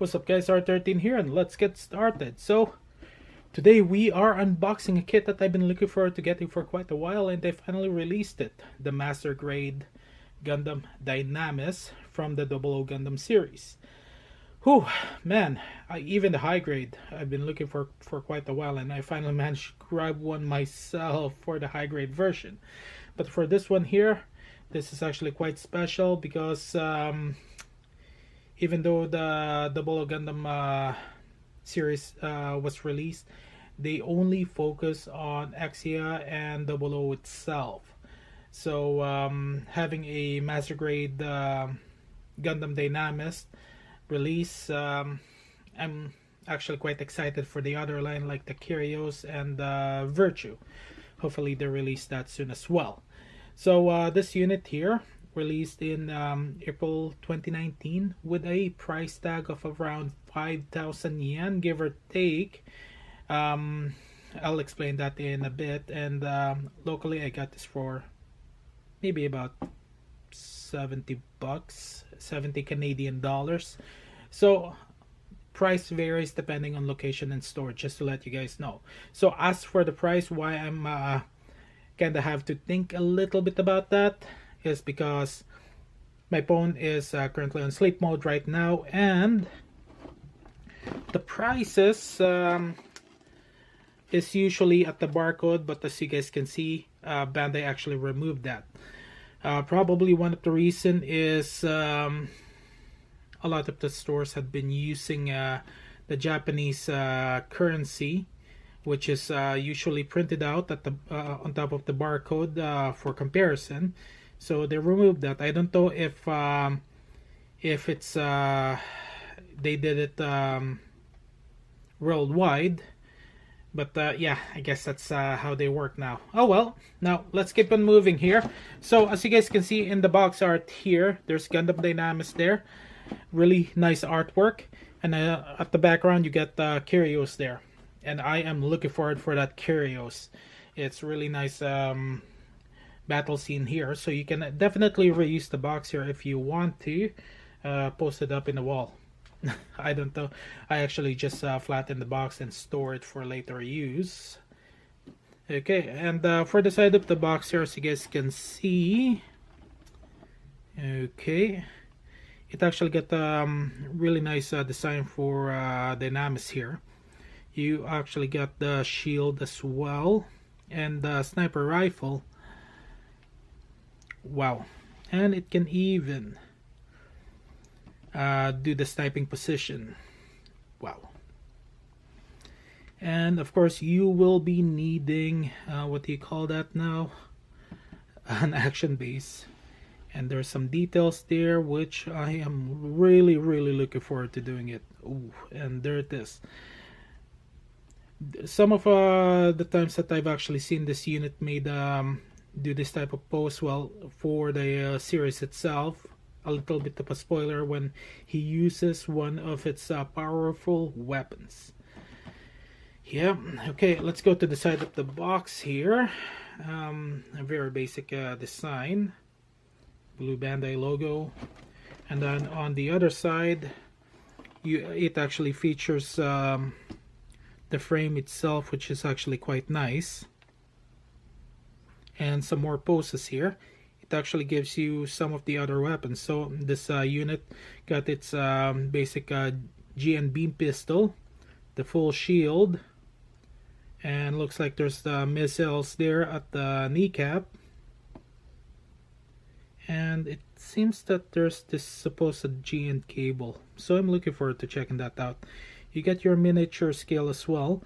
What's up guys, R13 here, and let's get started. So today we are unboxing a kit that I've been looking forward to getting for quite a while, and they finally released it. The Master Grade Gundam DYNAMES from the 00 Gundam series. Whew, man, even the high grade I've been looking for quite a while, and I finally managed to grab one myself for the high grade version. But for this one here, this is actually quite special because even though the 00 Gundam series was released, they only focus on Exia and 00 itself. So having a master grade Gundam DYNAMES release, I'm actually quite excited for the other line like the Kyrios and Virtue. Hopefully they release that soon as well. So this unit here released in April 2019 with a price tag of around 5,000 yen, give or take. I'll explain that in a bit. And locally I got this for maybe about 70 bucks, 70 Canadian dollars. So price varies depending on location and store, just to let you guys know. So as for the price, why I'm kind of have to think a little bit about that is because my phone is currently on sleep mode right now, and the prices is usually at the barcode, but as you guys can see, Bandai actually removed that. Probably one of the reason is a lot of the stores had been using the Japanese currency, which is usually printed out at the on top of the barcode for comparison. So they removed that. I don't know if it's they did it worldwide, but yeah, I guess that's how they work now. Oh well. Now let's keep on moving here. So as you guys can see in the box art here, there's Gundam DYNAMES there. Really nice artwork, and at the background you get Kyrios there, and I am looking forward for that Kyrios. It's really nice battle scene here, so you can definitely reuse the box here if you want to post it up in the wall. I don't know, I actually just flatten the box and store it for later use. Okay, and for the side of the box here, as you guys can see, okay, it actually got really nice design for DYNAMES here. You actually got the shield as well, and the sniper rifle. Wow, and it can even do the sniping position. Wow. And of course you will be needing what do you call that now, an action base, and there's some details there which I am really looking forward to doing it. Ooh, and there it is. Some of the times that I've actually seen this unit made do this type of pose, well, for the series itself, a little bit of a spoiler, when he uses one of its powerful weapons. Yeah, okay, let's go to the side of the box here. A very basic design, blue Bandai logo, and then on the other side it actually features the frame itself, which is actually quite nice, and some more poses here. It actually gives you some of the other weapons. So this unit got its basic GN beam pistol, the full shield, and looks like there's the missiles there at the kneecap, and it seems that there's this supposed GN cable, so I'm looking forward to checking that out. You get your miniature scale as well.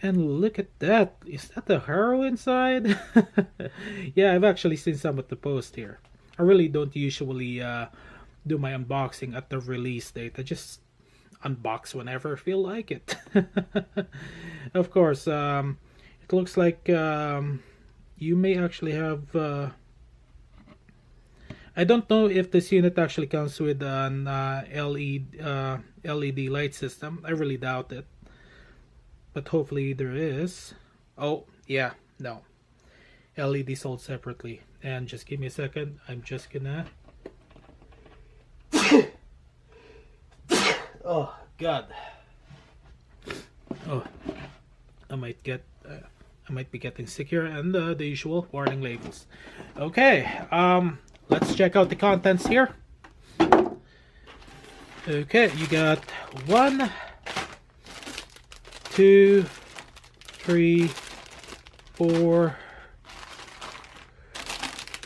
And look at that. Is that the Haro inside? Yeah, I've actually seen some of the posts here. I really don't usually do my unboxing at the release date. I just unbox whenever I feel like it. Of course, it looks like you may actually have... I don't know if this unit actually comes with an LED light system. I really doubt it, but hopefully there is. Oh yeah, no, LED sold separately. And just give me a second, I'm just gonna Oh, god. Oh, I might be getting sick here, and the usual warning labels. Okay, let's check out the contents here. Okay, you got 1, 2, 3, 4,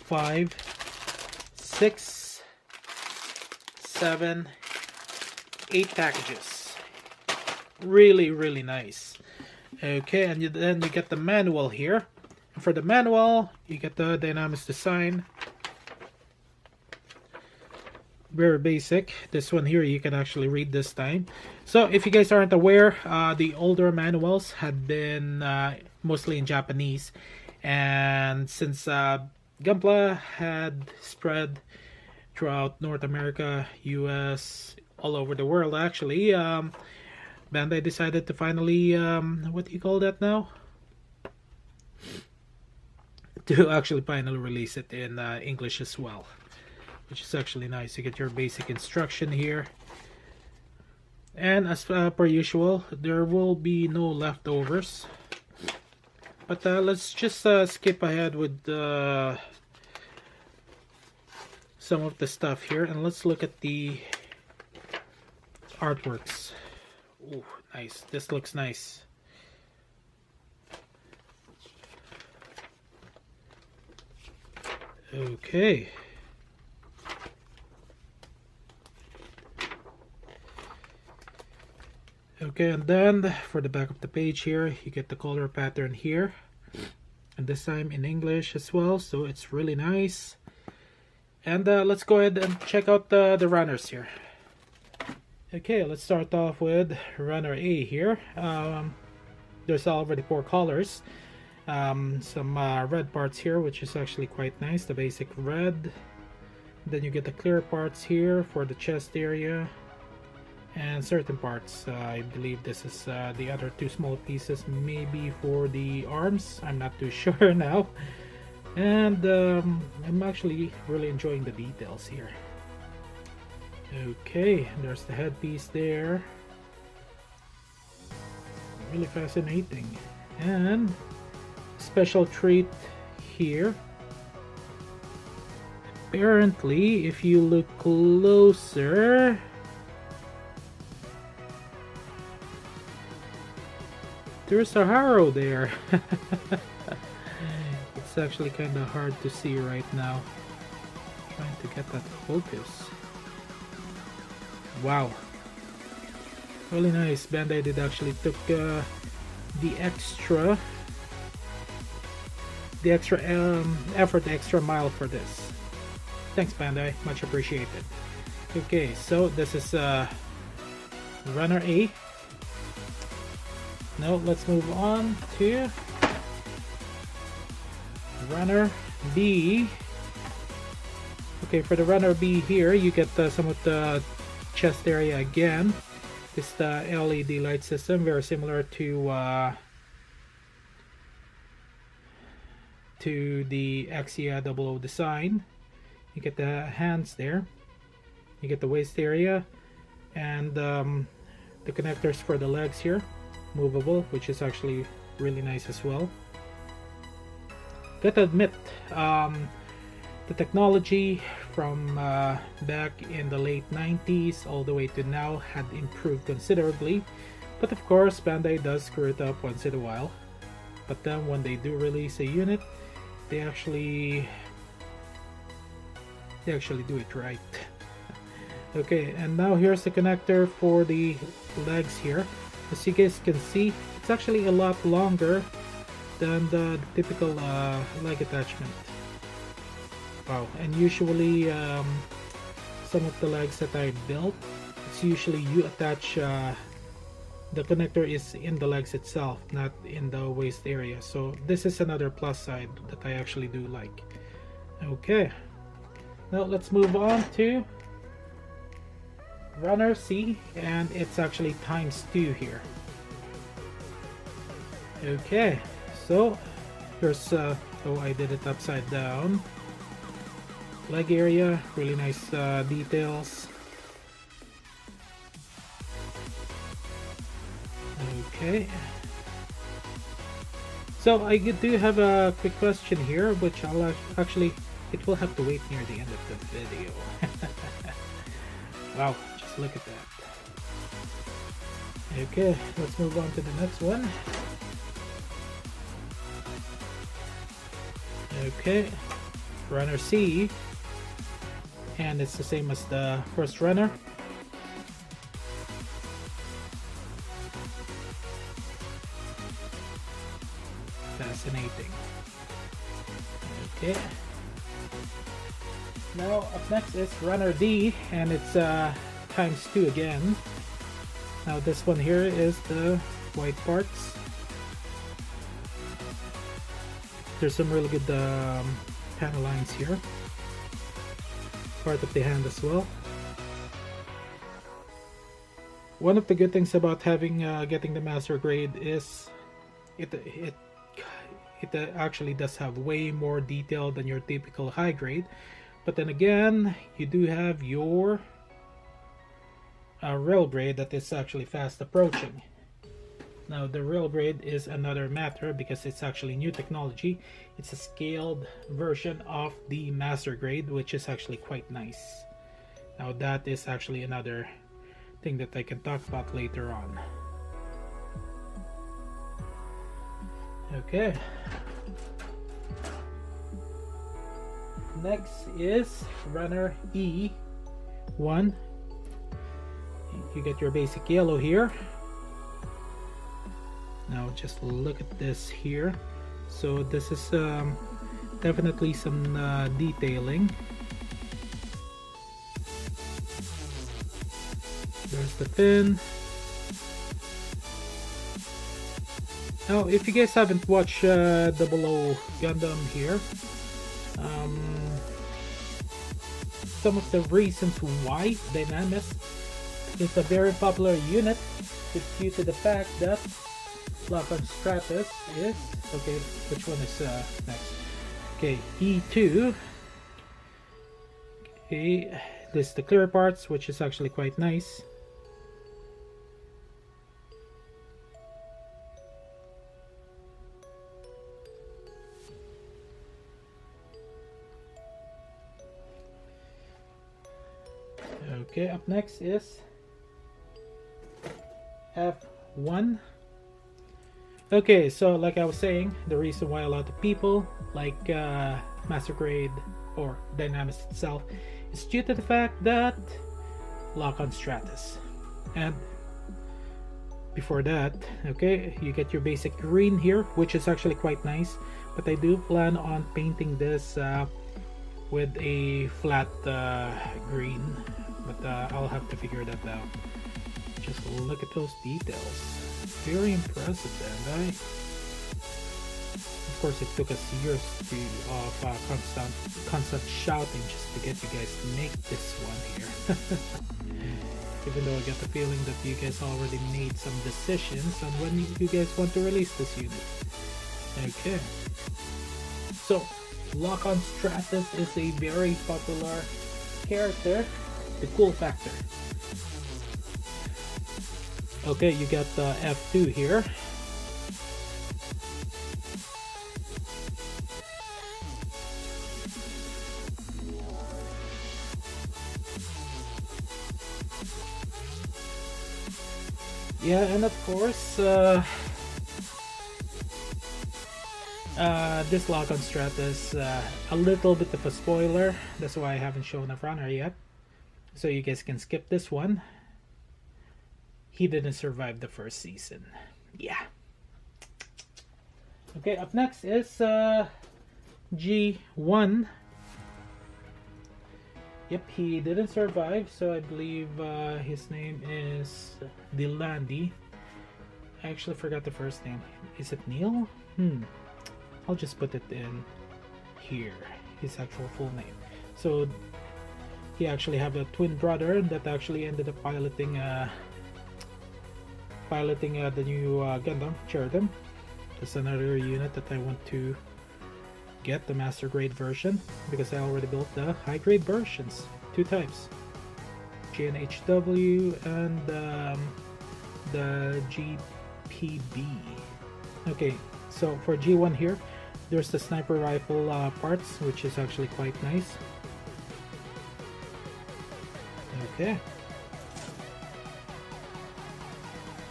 5, 6, 7, 8 packages. Really, really nice. Okay, and then you get the manual here. And for the manual, you get the Dynamedes design. Very basic. This one here you can actually read this time. So if you guys aren't aware, the older manuals had been mostly in Japanese, and since Gunpla had spread throughout North America, US, all over the world actually, Bandai decided to finally, what do you call that now? To actually finally release it in English as well, which is actually nice. You get your basic instruction here, and as per usual, there will be no leftovers. But let's just skip ahead with some of the stuff here, and let's look at the artworks. Ooh, nice. This looks nice. Okay. Okay, and then for the back of the page here, you get the color pattern here, and this time in English as well, so it's really nice. And let's go ahead and check out the runners here. Okay, let's start off with runner A here. There's already 4 colors. Some red parts here, which is actually quite nice, the basic red. Then you get the clear parts here for the chest area, and certain parts. I believe this is the other 2 small pieces, maybe for the arms. I'm not too sure now. And I'm actually really enjoying the details here. Okay, there's the headpiece there. Really fascinating. And special treat here. Apparently, if you look closer, there's a harrow there. It's actually kind of hard to see right now. Trying to get that focus. Wow, really nice. Bandai did actually took the extra effort, the extra mile for this. Thanks, Bandai, much appreciated. Okay, so this is runner A. Now let's move on to runner B. Okay, for the runner B here, you get some of the chest area again. This is the LED light system, very similar to the Exia 00 design. You get the hands there, you get the waist area, and the connectors for the legs here, movable, which is actually really nice as well. Gotta admit, the technology from back in the late 90s all the way to now had improved considerably, but of course Bandai does screw it up once in a while. But then when they do release a unit, they actually do it right. Okay, and now here's the connector for the legs here. As you guys can see, it's actually a lot longer than the typical leg attachment. Wow, and usually some of the legs that I built, it's usually you attach the connector is in the legs itself, not in the waist area. So this is another plus side that I actually do like. Okay, now let's move on to runner C, and it's actually ×2 here. Okay, so here's oh, I did it upside down. Leg area, really nice details. Okay. So I do have a quick question here, which I'll actually, it will have to wait near the end of the video. Wow, just look at that. Okay, let's move on to the next one. Okay, runner C, and it's the same as the first runner. Fascinating. Okay. Now up next is runner D, and it's ×2 again. Now this one here is the white parts. There's some really good panel lines here. Part of the hand as well. One of the good things about having getting the master grade is it actually does have way more detail than your typical high grade. But then again, you do have your real grade that is actually fast approaching. Now the real grade is another matter because it's actually new technology. It's a scaled version of the master grade, which is actually quite nice. Now that is actually another thing that I can talk about later on. Okay. Next is runner E1. You get your basic yellow here. Now just look at this here. So this is definitely some detailing. There's the fin. Now if you guys haven't watched 00 Gundam here, some of the reasons why Dynamemes is a very popular unit is due to the fact that Stratus is, okay, which one is next? Okay, E2. Okay, this is the clear parts, which is actually quite nice. Okay, up next is F1. Okay, so like I was saying, the reason why a lot of people like Master Grade or Dynamemes itself is due to the fact that lock-on Stratus. And before that, okay, you get your basic green here, which is actually quite nice, but I do plan on painting this with a flat green, but I'll have to figure that out. Just look at those details. Very impressive there, right? Of course, it took us years of constant shouting just to get you guys to make this one here. Even though I get the feeling that you guys already made some decisions on when you guys want to release this unit. Okay. So, Lock-on Stratus is a very popular character. The cool factor. Okay, you got F2 here. Yeah, and of course, this Lock-on Stratus, a little bit of a spoiler. That's why I haven't shown a runner yet. So you guys can skip this one. He didn't survive the first season. Yeah. Okay, up next is G1. Yep, he didn't survive, so I believe his name is Dilandi. I actually forgot the first name. Is it Neil? I'll just put it in here. His actual full name. So he actually have a twin brother that actually ended up piloting the new Gundam Cherubim. That's another unit that I want to get, the master grade version, because I already built the high grade versions, two types, GNHW and the PB. Okay, so for G1 here, there's the sniper rifle parts, which is actually quite nice. Okay.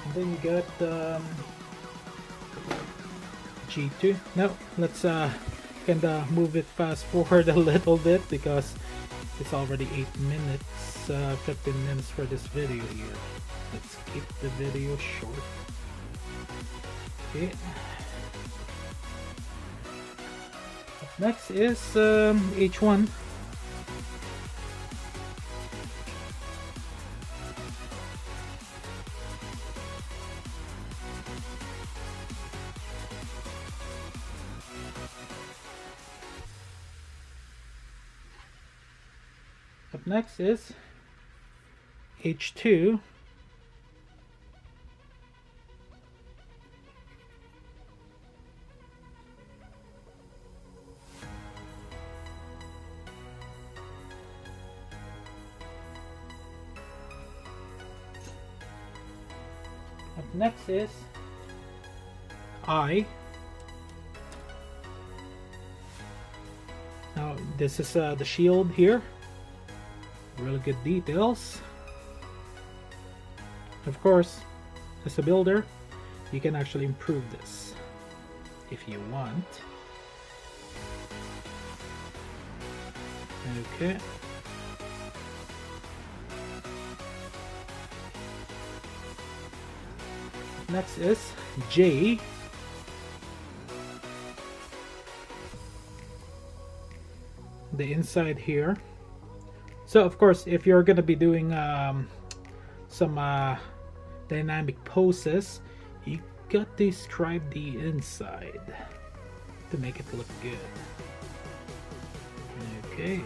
And then you got G2. Now, let's kinda move it fast forward a little bit because it's already 8 minutes, 15 minutes for this video here. Let's keep the video short. Okay. Up next is H1. Up next is H2. Up next is I. Now this is the shield here. Really good details. Of course, as a builder, you can actually improve this if you want. Okay. Next is J. The inside here. So of course, if you're gonna be doing some dynamic poses, you got to stripe the inside to make it look good. Okay.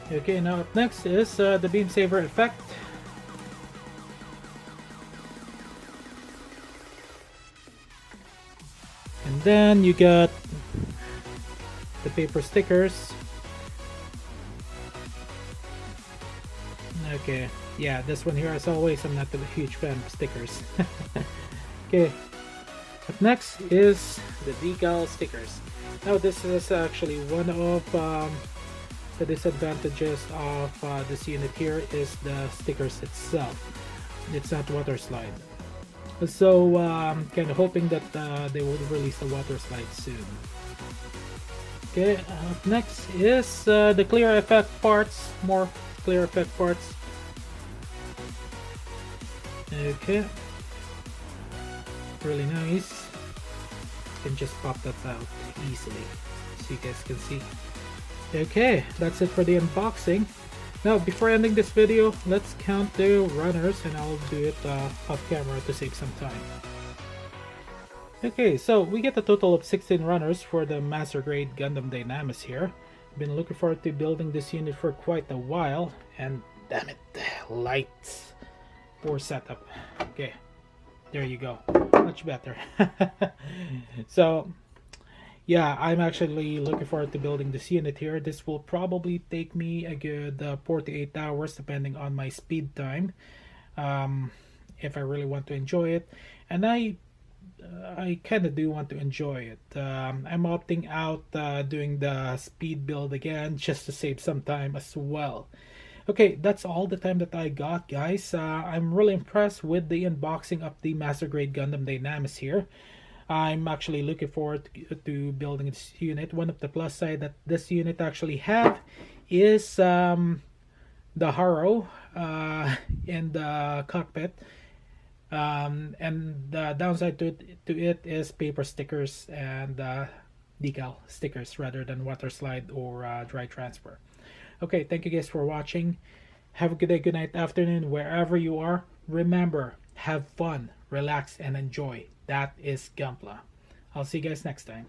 Okay, now up next is the beam saber effect. And then you got the paper stickers. Okay, yeah, this one here, as always, I'm not a huge fan of stickers. Okay, up next is the decal stickers. Now this is actually one of the disadvantages of this unit here is the stickers itself. It's not water slide. So I'm kind of hoping that they will release the water slide soon. Okay, up next is the clear effect parts, more clear effect parts. Okay, really nice. You can just pop that out easily, so you guys can see. Okay, that's it for the unboxing. Now, before ending this video, let's count the runners, and I'll do it off camera to save some time. Okay, so we get a total of 16 runners for the Master Grade Gundam DYNAMES here. I've been looking forward to building this unit for quite a while, and damn it, lights. Poor setup. Okay, there you go. Much better. So, yeah, I'm actually looking forward to building this unit here. This will probably take me a good 4 to 8 hours depending on my speed time, if I really want to enjoy it. And I kind of do want to enjoy it. I'm opting out doing the speed build again just to save some time as well. Okay, that's all the time that I got, guys. I'm really impressed with the unboxing of the Master Grade Gundam DYNAMES here. I'm actually looking forward to building this unit. One of the plus side that this unit actually have is the Haro in the cockpit. And the downside to it is paper stickers and decal stickers rather than water slide or dry transfer. Okay, thank you guys for watching. Have a good day, good night, afternoon, wherever you are. Remember, have fun, relax, and enjoy. That is Gunpla. I'll see you guys next time.